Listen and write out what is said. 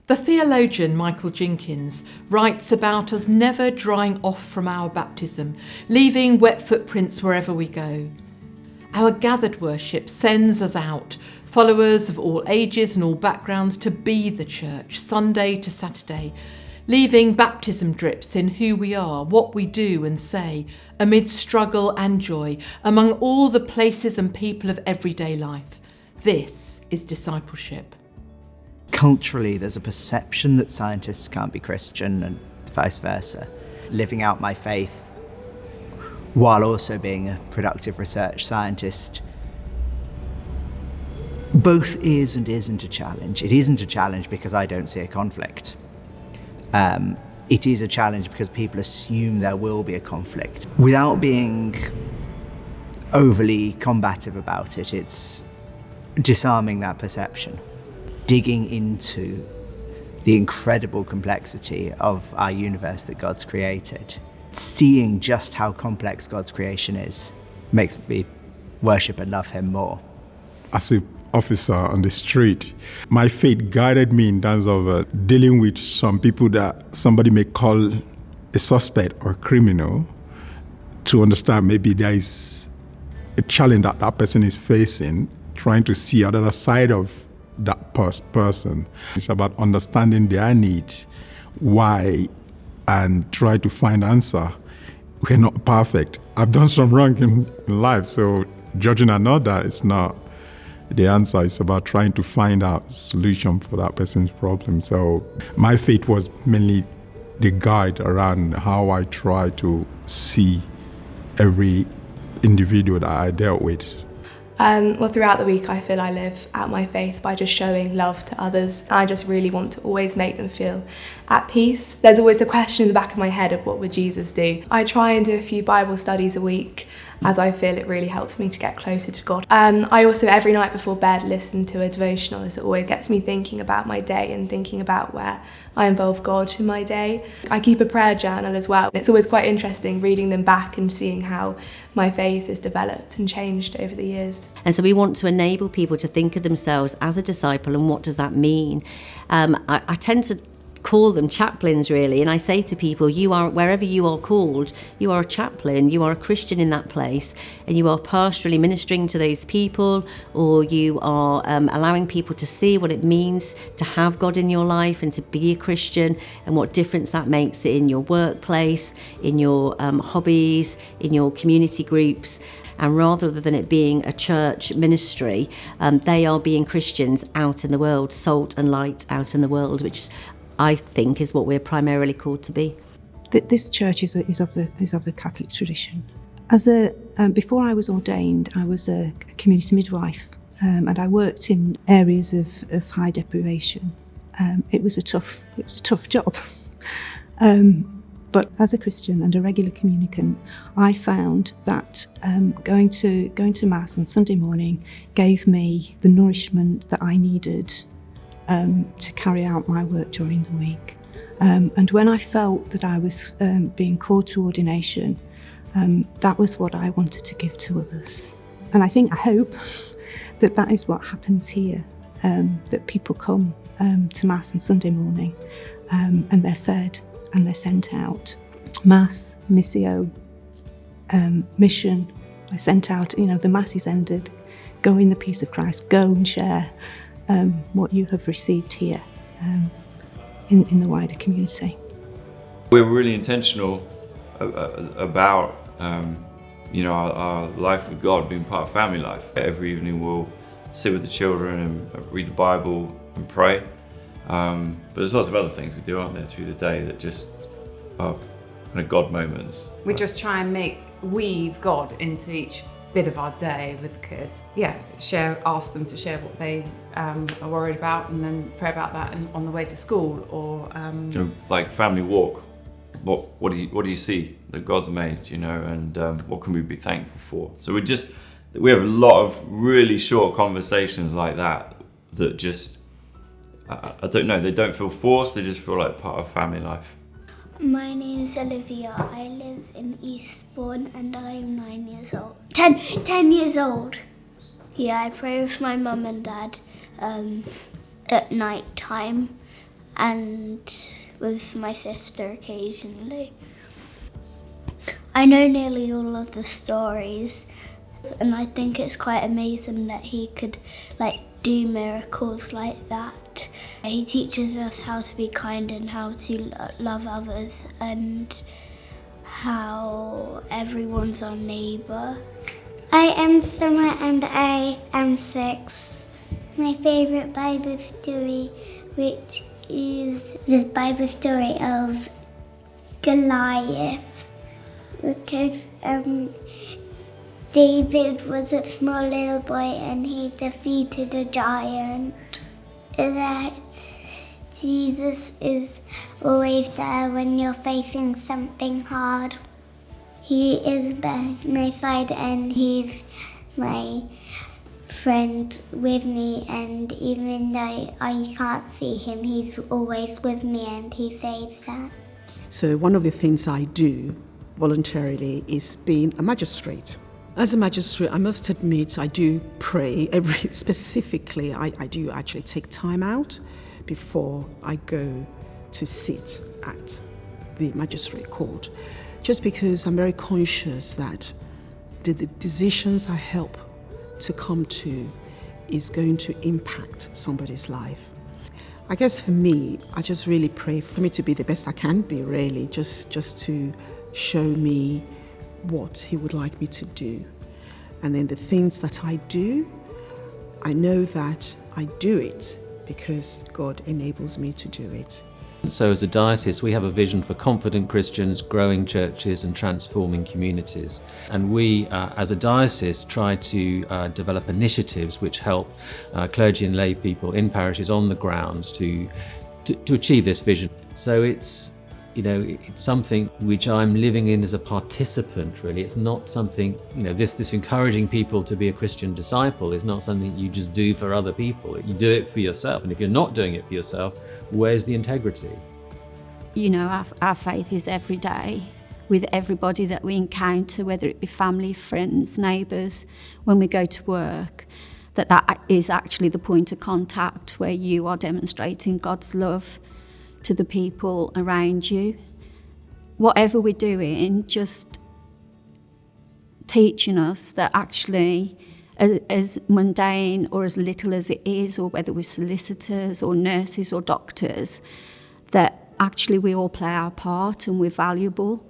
The theologian Michael Jenkins writes about us never drying off from our baptism, leaving wet footprints wherever we go. Our gathered worship sends us out, followers of all ages and all backgrounds, to be the church, Sunday to Saturday, leaving baptism drips in who we are, what we do and say, amid struggle and joy, among all the places and people of everyday life. This is discipleship. Culturally, there's a perception that scientists can't be Christian and vice versa. Living out my faith while also being a productive research scientist both is and isn't a challenge. It isn't a challenge because I don't see a conflict. It is a challenge because people assume there will be a conflict. Without being overly combative about it, it's disarming that perception. Digging into the incredible complexity of our universe that God's created. Seeing just how complex God's creation is makes me worship and love him more. As an officer on the street, my faith guided me in terms of dealing with some people that somebody may call a suspect or a criminal, to understand maybe there is a challenge that that person is facing, trying to see the other side of that person. It's about understanding their needs, why, and try to find answer. We're not perfect. I've done some wrong in life, so judging another is not the answer. It's about trying to find out a solution for that person's problem. So my faith was mainly the guide around how I try to see every individual that I dealt with. Well, throughout the week I feel I live out my faith by just showing love to others. I just really want to always make them feel at peace. There's always the question in the back of my head of what would Jesus do? I try and do a few Bible studies a week, as I feel it really helps me to get closer to God. I also, every night before bed, listen to a devotional, as it always gets me thinking about my day and thinking about where I involve God in my day. I keep a prayer journal as well. It's always quite interesting reading them back and seeing how my faith has developed and changed over the years. And so we want to enable people to think of themselves as a disciple, and what does that mean? I tend to call them chaplains, really, and I say to people, you are, wherever you are called, you are a chaplain, you are a Christian in that place, and you are pastorally ministering to those people, or you are allowing people to see what it means to have God in your life and to be a Christian, and what difference that makes in your workplace, in your hobbies, in your community groups. And rather than it being a church ministry, they are being Christians out in the world, salt and light out in the world, which I think is what we're primarily called to be. This church is of the Catholic tradition. Before I was ordained, I was a community midwife, and I worked in areas of high deprivation. It was a tough job. But as a Christian and a regular communicant, I found that going to Mass on Sunday morning gave me the nourishment that I needed to carry out my work during the week. And when I felt that I was being called to ordination, that was what I wanted to give to others. And I hope that is what happens here, that people come to Mass on Sunday morning and they're fed and they're sent out. Mass, Missio, mission, we're sent out, the Mass is ended, go in the peace of Christ, go and share what you have received here in the wider community. We're really intentional about our life with God being part of family life. Every evening we'll sit with the children and read the Bible and pray. But there's lots of other things we do, aren't there, through the day that just are kind of God moments. We just try and weave God into each bit of our day with the kids. Ask them to share what they are worried about, and then pray about that on the way to school, or like family walk. What do you see that God's made, and what can we be thankful for? So we have a lot of really short conversations like that just I don't know, they don't feel forced, they just feel like part of family life. My name's Olivia. I live in Eastbourne and I'm 9 years old. 10 years old. Yeah, I pray with my mum and dad at night time, and with my sister occasionally. I know nearly all of the stories, and I think it's quite amazing that he could do miracles like that. He teaches us how to be kind and how to love others and how everyone's our neighbour. I am Summer and I am 6. My favourite Bible story, which is the Bible story of Goliath, because David was a small little boy and he defeated a giant. That Jesus is always there when you're facing something hard. He is by my side and he's my friend with me, and even though I can't see him, he's always with me and he saves that. So one of the things I do voluntarily is being a magistrate. As a magistrate, I must admit I do pray specifically. I do actually take time out before I go to sit at the magistrate court, just because I'm very conscious that the decisions I help to come to is going to impact somebody's life. I guess for me, I just really pray for me to be the best I can be, really, just to show me what he would like me to do. And then the things that I do, I know that I do it because God enables me to do it. So as a diocese, we have a vision for confident Christians, growing churches and transforming communities. And we, as a diocese, try to develop initiatives which help clergy and lay people in parishes on the ground to achieve this vision. So it's something which I'm living in as a participant, really. It's not something, this encouraging people to be a Christian disciple is not something you just do for other people. You do it for yourself. And if you're not doing it for yourself, where's the integrity? Our faith is every day with everybody that we encounter, whether it be family, friends, neighbours, when we go to work, that is actually the point of contact where you are demonstrating God's love to the people around you. Whatever we're doing, just teaching us that actually, as mundane or as little as it is, or whether we're solicitors or nurses or doctors, that actually we all play our part and we're valuable.